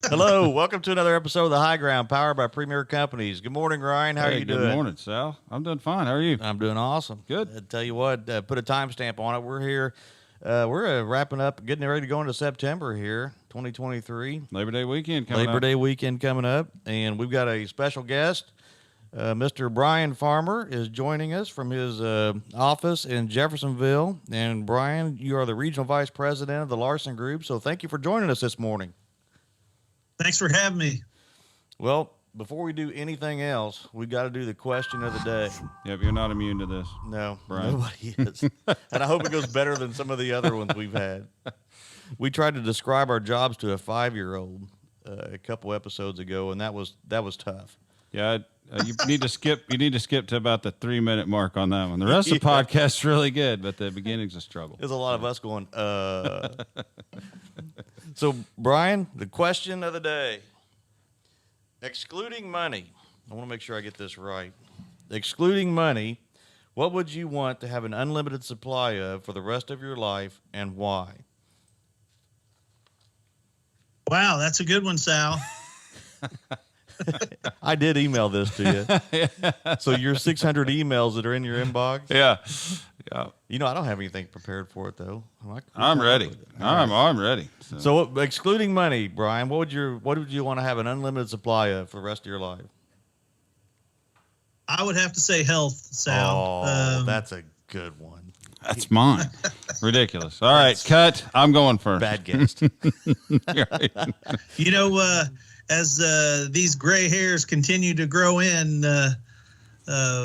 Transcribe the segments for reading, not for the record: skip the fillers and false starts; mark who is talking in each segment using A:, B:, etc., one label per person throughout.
A: Hello, welcome to another episode of The High Ground, powered by Premier Companies. Good morning, Ryan. How are you doing?
B: Good morning, Sal. I'm doing fine. How are you?
A: I'm doing awesome.
B: Good.
A: Tell you what, put a timestamp on it. We're here. We're wrapping up, getting ready to go into September here, 2023.
B: Labor Day weekend coming up.
A: Labor Day weekend coming up, and we've got a special guest. Mr. Brian Farmer is joining us from his office in Jeffersonville. And Brian, you are the Regional Vice President of the Larson Group, so thank you for joining us this morning.
C: Thanks for having me.
A: Well, before we do anything else, we've got to do the question of the day.
B: Yep, you're not immune to this.
A: No,
B: Brian.
A: Nobody is. And I hope it goes better than some of the other ones we've had. We tried to describe our jobs to a 5-year-old a couple episodes ago, and that was tough.
B: Yeah, you need to skip. You need to skip to about the 3-minute mark on that one. The rest of the podcast's really good, but the beginning's a struggle.
A: There's a lot of us going, So, Brian, the question of the day. Excluding money, I want to make sure I get this right. Excluding money, what would you want to have an unlimited supply of for the rest of your life, and why?
C: Wow, that's a good one, Sal.
A: I did email this to you. So your 600 emails that are in your inbox.
B: Yeah.
A: You know, I don't have anything prepared for it though.
B: I'm ready. I'm ready.
A: So excluding money, Brian, what would you want to have an unlimited supply of for the rest of your life?
C: I would have to say health, Sal.
A: Oh, that's a good one.
B: That's mine. Ridiculous. All right, cut. I'm going first.
A: Bad guest.
C: You know, as these gray hairs continue to grow in,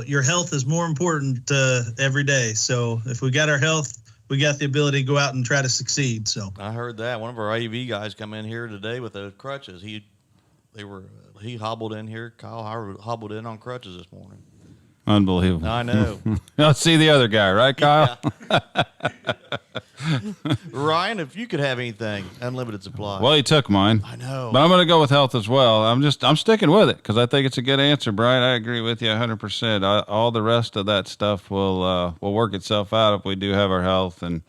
C: your health is more important every day. So if we got our health, we got the ability to go out and try to succeed. So
A: I heard that one of our AV guys come in here today with those crutches. He hobbled in here. Kyle hobbled in on crutches this morning.
B: Unbelievable.
A: I know.
B: Let's see the other guy, right, Kyle?
A: Yeah. Ryan, if you could have anything, unlimited supply.
B: Well, he took mine.
A: I know.
B: But I'm going to go with health as well. I'm sticking with it because I think it's a good answer, Brian. I agree with you 100%. All the rest of that stuff will work itself out if we do have our health. And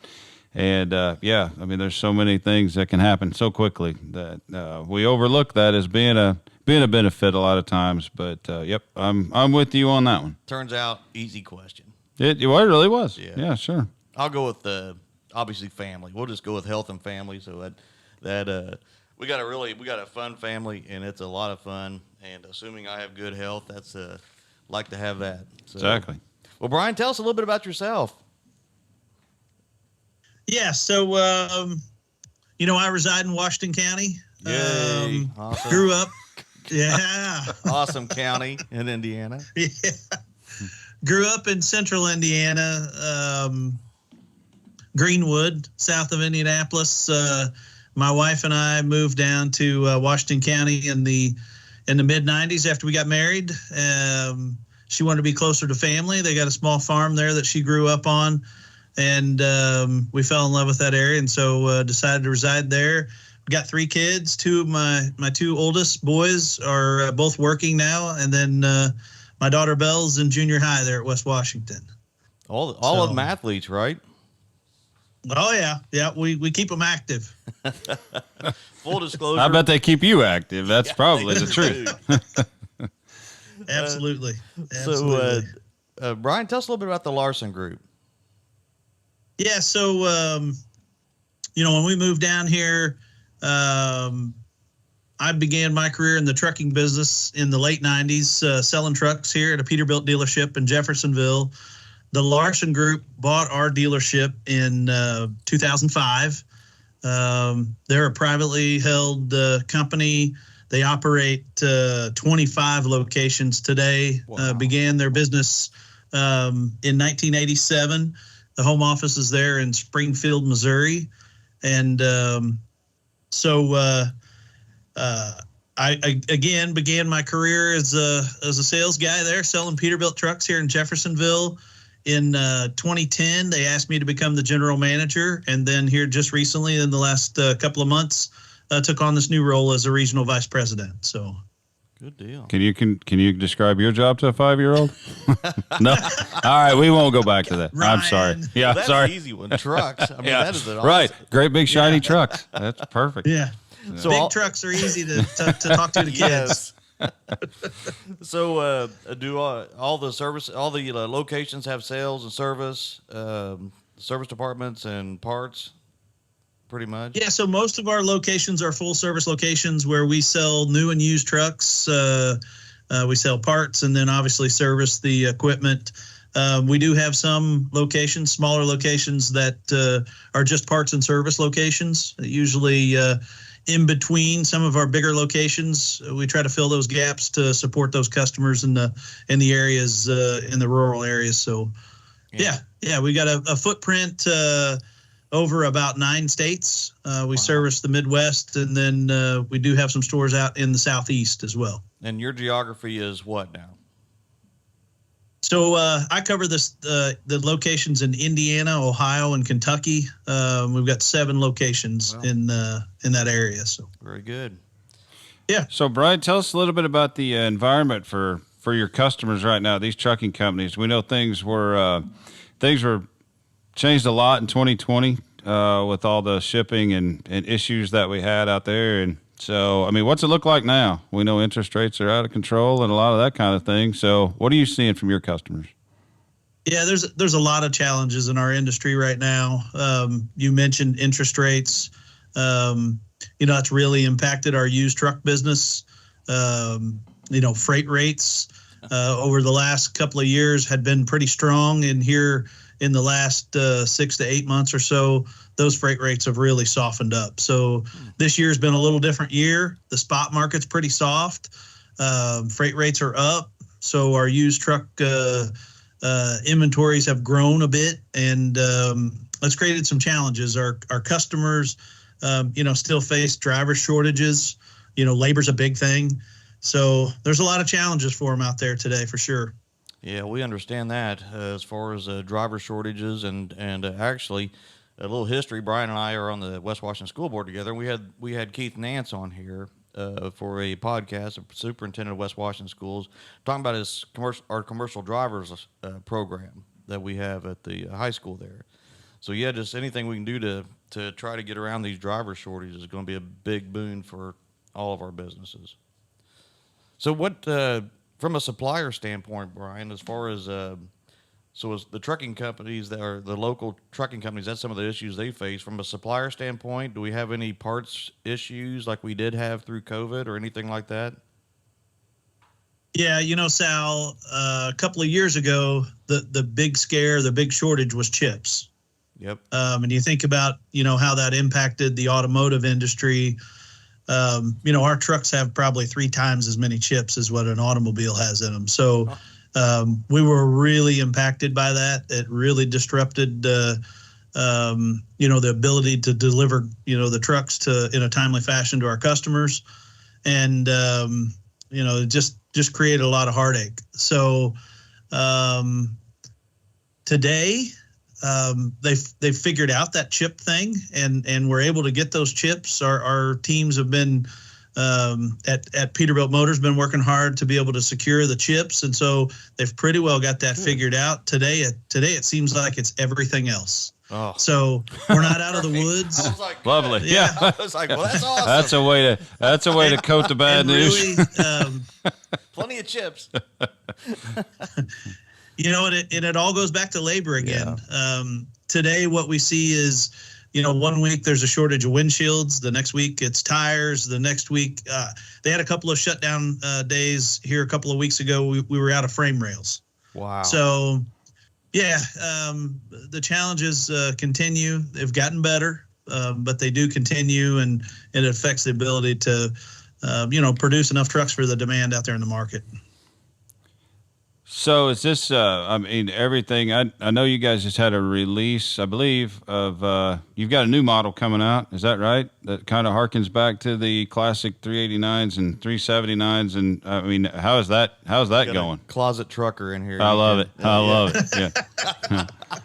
B: yeah, I mean, there's so many things that can happen so quickly that we overlook that as being a benefit a lot of times. But yep, I'm with you on that one.
A: Turns out, easy question.
B: It really was.
A: Yeah,
B: sure.
A: I'll go with obviously family. We'll just go with health and family. So that we got a fun family, and it's a lot of fun. And assuming I have good health, that's like to have that. So,
B: exactly.
A: Well, Brian, tell us a little bit about yourself.
C: yeah, so I reside in Washington County.
A: Yay. Awesome.
C: Grew up. Yeah.
A: Awesome county in Indiana.
C: Yeah. Grew up in central Indiana, Greenwood, south of Indianapolis. My wife and I moved down to Washington County in the mid-'90s after we got married. She wanted to be closer to family. They got a small farm there that she grew up on, and we fell in love with that area, and so decided to reside there. Got 3 kids. 2 of my 2 oldest boys are both working now, and then my daughter Belle's in junior high there at West Washington.
A: All of them athletes, right?
C: Oh yeah, we keep them active.
A: Full disclosure.
B: I bet they keep you active. That's probably the truth.
C: Absolutely.
A: So, Brian, tell us a little bit about the Larson Group.
C: Yeah, so when we moved down here, I began my career in the trucking business in the late 90s, selling trucks here at a Peterbilt dealership in Jeffersonville. The Larson Group bought our dealership in 2005. They're a privately held company. They operate 25 locations today.
A: Wow.
C: Began their business in 1987. The home office is there in Springfield, Missouri. And I again began my career as a sales guy there, selling Peterbilt trucks here in Jeffersonville. In 2010, they asked me to become the general manager, and then here just recently, in the last couple of months, took on this new role as a regional vice president. So,
A: good deal.
B: Can you describe your job to a 5-year-old? No. All right, we won't go back to that.
C: Ryan.
B: I'm sorry. Yeah,
A: That's
B: sorry.
A: an easy one. Trucks. I mean,
B: Yeah,
A: that is an
B: right.
A: awesome.
B: Great big shiny trucks. That's perfect.
C: yeah.
A: So
C: Big trucks are easy to talk to the kids.
A: Yes. So, do all the locations have sales and service, service departments and parts? Pretty much.
C: Yeah, so most of our locations are full service locations where we sell new and used trucks. We sell parts and then obviously service the equipment. We do have some locations, smaller locations that are just parts and service locations. Usually in between some of our bigger locations, we try to fill those gaps to support those customers in the areas, in the rural areas. So, yeah, we got a footprint over about 9 states. We service the Midwest, and then we do have some stores out in the Southeast as well.
A: And your geography is what now?
C: So I cover the locations in Indiana, Ohio, and Kentucky. We've got 7 locations in that area. So
A: very good.
C: Yeah.
B: So Brian, tell us a little bit about the environment for your customers right now. These trucking companies. We know things were changed a lot in 2020 with all the shipping and issues that we had out there. And so, I mean, what's it look like now? We know interest rates are out of control and a lot of that kind of thing. So what are you seeing from your customers?
C: Yeah, there's a lot of challenges in our industry right now. You mentioned interest rates. It's really impacted our used truck business. Freight rates over the last couple of years had been pretty strong, and here in the last 6 to 8 months or so, those freight rates have really softened up. So this year's been a little different year. The spot market's pretty soft. Freight rates are up. So our used truck inventories have grown a bit, and it's created some challenges. Our customers, still face driver shortages. Labor's a big thing. So there's a lot of challenges for them out there today, for sure.
A: Yeah, we understand that as far as driver shortages and actually a little history. Brian and I are on the West Washington School Board together. We had Keith Nance on here for a podcast, a superintendent of West Washington Schools, talking about our commercial drivers program that we have at the high school there. So yeah, just anything we can do to try to get around these driver shortages is going to be a big boon for all of our businesses. So what? From a supplier standpoint, Brian, as far as as the trucking companies that are the local trucking companies, that's some of the issues they face. From a supplier standpoint, do we have any parts issues like we did have through COVID or anything like that?
C: Yeah, Sal, a couple of years ago, the big scare, the big shortage was chips.
A: Yep.
C: And you think about, how that impacted the automotive industry. Our trucks have probably 3 times as many chips as what an automobile has in them. So we were really impacted by that. It really disrupted, the ability to deliver, the trucks in a timely fashion to our customers. And, it just created a lot of heartache. So today, they've figured out that chip thing, and we're able to get those chips. Our teams have been at Peterbilt Motors been working hard to be able to secure the chips, and so they've pretty well got that figured out. Today it seems like it's everything else.
A: Oh.
C: So we're not out of the woods.
A: I was like,
B: lovely.
A: Yeah. I was like, well, that's awesome.
B: That's a way to coat the bad news.
C: Really,
A: Plenty of chips.
C: It all goes back to labor again. Yeah. Today, what we see is, one week there's a shortage of windshields. The next week it's tires. The next week they had a couple of shutdown days here a couple of weeks ago. We were out of frame rails.
A: Wow.
C: So, yeah, the challenges continue. They've gotten better, but they do continue, and it affects the ability to, produce enough trucks for the demand out there in the market.
B: So is this, everything, I know you guys just had a release, I believe, of, you've got a new model coming out. Is that right? That kind of harkens back to the classic 389s and 379s. And how's that going?
A: Closet trucker in here.
B: I love it. I love it. Yeah.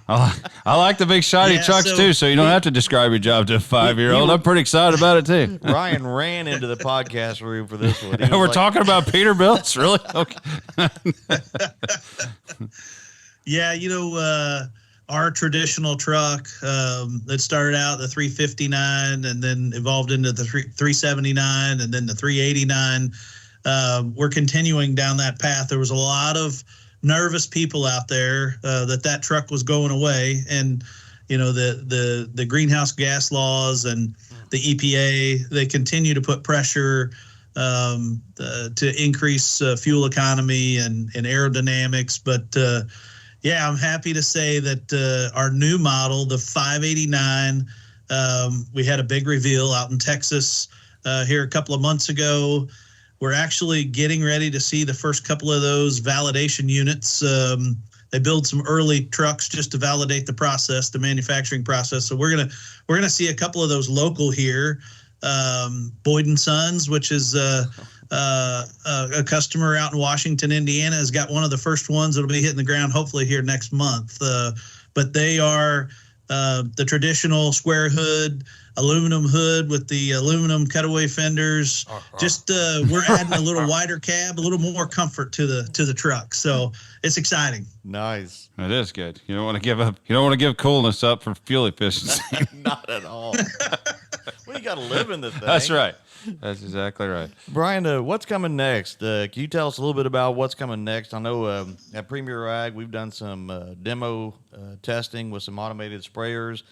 B: I like the big shiny trucks too, so you don't have to describe your job to a 5-year-old. I'm pretty excited about it too.
A: Ryan ran into the podcast room for this one.
B: We're talking about Peterbilts, really? Okay.
C: Yeah, our traditional truck that started out the 359 and then evolved into the 379 and then the 389. We're continuing down that path. There was a lot of nervous people out there that truck was going away, and the greenhouse gas laws and the EPA, they continue to put pressure to increase fuel economy and aerodynamics. But yeah, I'm happy to say that our new model, the 589, we had a big reveal out in Texas here a couple of months ago. We're actually getting ready to see the first couple of those validation units. They build some early trucks just to validate the process, the manufacturing process. So we're gonna see a couple of those local here. Boyd and Sons, which is a customer out in Washington, Indiana, has got one of the first ones that'll be hitting the ground hopefully here next month. But they are the traditional square hood, aluminum hood with the aluminum cutaway fenders. Just we're adding a little wider cab, a little more comfort to the truck. So it's exciting.
A: Nice.
B: It is good. You don't want to give up. You don't want to give coolness up for fuel efficiency.
A: Not at all. Well, you got to live in this thing.
B: That's right. That's exactly right.
A: Brian, what's coming next? Can you tell us a little bit about what's coming next? I know at Premier Ag, we've done some demo testing with some automated sprayers,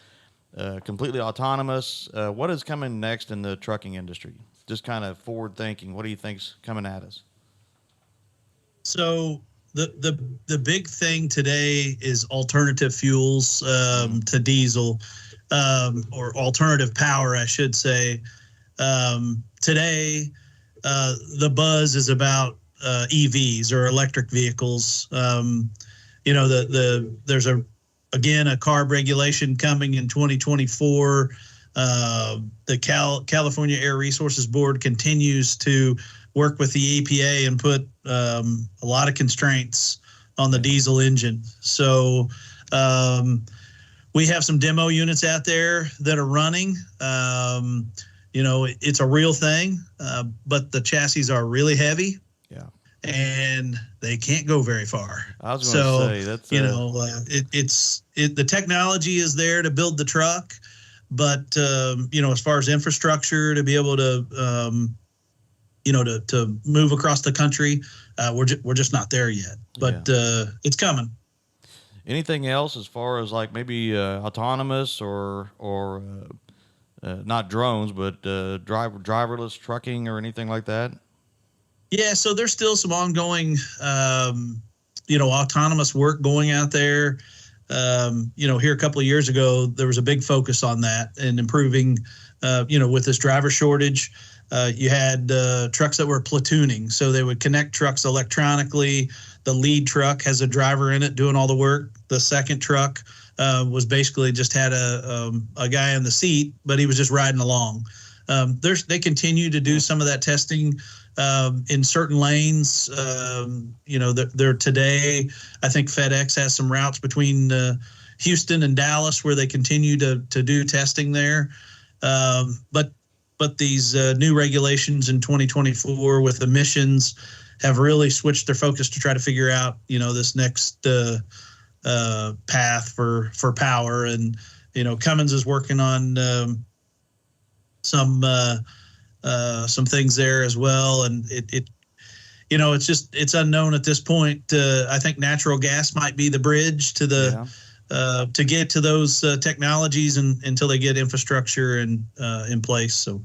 A: completely autonomous. What is coming next in the trucking industry? Just kind of forward thinking. What do you think's coming at us?
C: So the big thing today is alternative fuels to diesel, or alternative power, I should say. Today, the buzz is about EVs or electric vehicles. There's a CARB regulation coming in 2024. The California Air Resources Board continues to work with the EPA and put a lot of constraints on the diesel engine. So we have some demo units out there that are running. It's a real thing, but the chassis are really heavy. Yeah, and they can't go very far.
A: I was going to say that's
C: the technology is there to build the truck, but as far as infrastructure to be able to to move across the country, we're just not there yet. But it's coming.
A: Anything else as far as like maybe autonomous or not drones, but driverless trucking or anything like that?
C: Yeah, so there's still some ongoing, autonomous work going out there. Here a couple of years ago, there was a big focus on that and improving, with this driver shortage. You had trucks that were platooning, so they would connect trucks electronically. The lead truck has a driver in it doing all the work. The second truck was basically just had a guy in the seat, but he was just riding along. They continue to do some of that testing in certain lanes. They're today, I think FedEx has some routes between Houston and Dallas where they continue to do testing there. But these new regulations in 2024 with emissions have really switched their focus to try to figure out, this next path for power. And Cummins is working on some things there as well, and it's unknown at this point. I think natural gas might be the bridge to to get to those technologies until they get infrastructure in place. So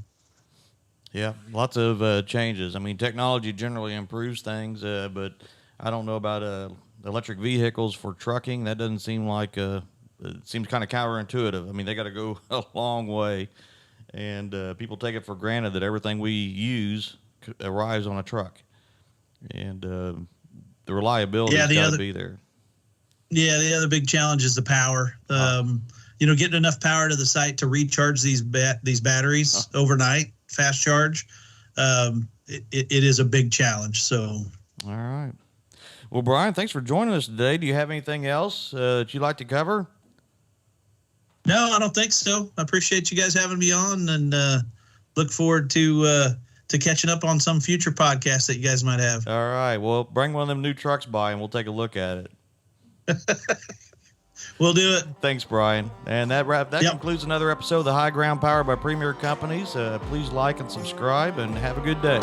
A: yeah, lots of changes. I mean, technology generally improves things, but I don't know about electric vehicles for trucking. That doesn't seem like it seems kind of counterintuitive. I mean, they got to go a long way, and people take it for granted that everything we use arrives on a truck, and the reliability has got to be there.
C: Yeah, the other big challenge is the power. Getting enough power to the site to recharge these batteries overnight, fast charge. It is a big challenge. So,
A: all right. Well, Brian, thanks for joining us today. Do you have anything else that you'd like to cover?
C: No, I don't think so. I appreciate you guys having me on, and look forward to catching up on some future podcasts that you guys might have.
A: All right. Well, bring one of them new trucks by, and we'll take a look at it.
C: We'll do it.
A: Thanks, Brian. And that
C: Yep.
A: concludes another episode of the High Ground powered by Premier Companies. Please like and subscribe, and have a good day.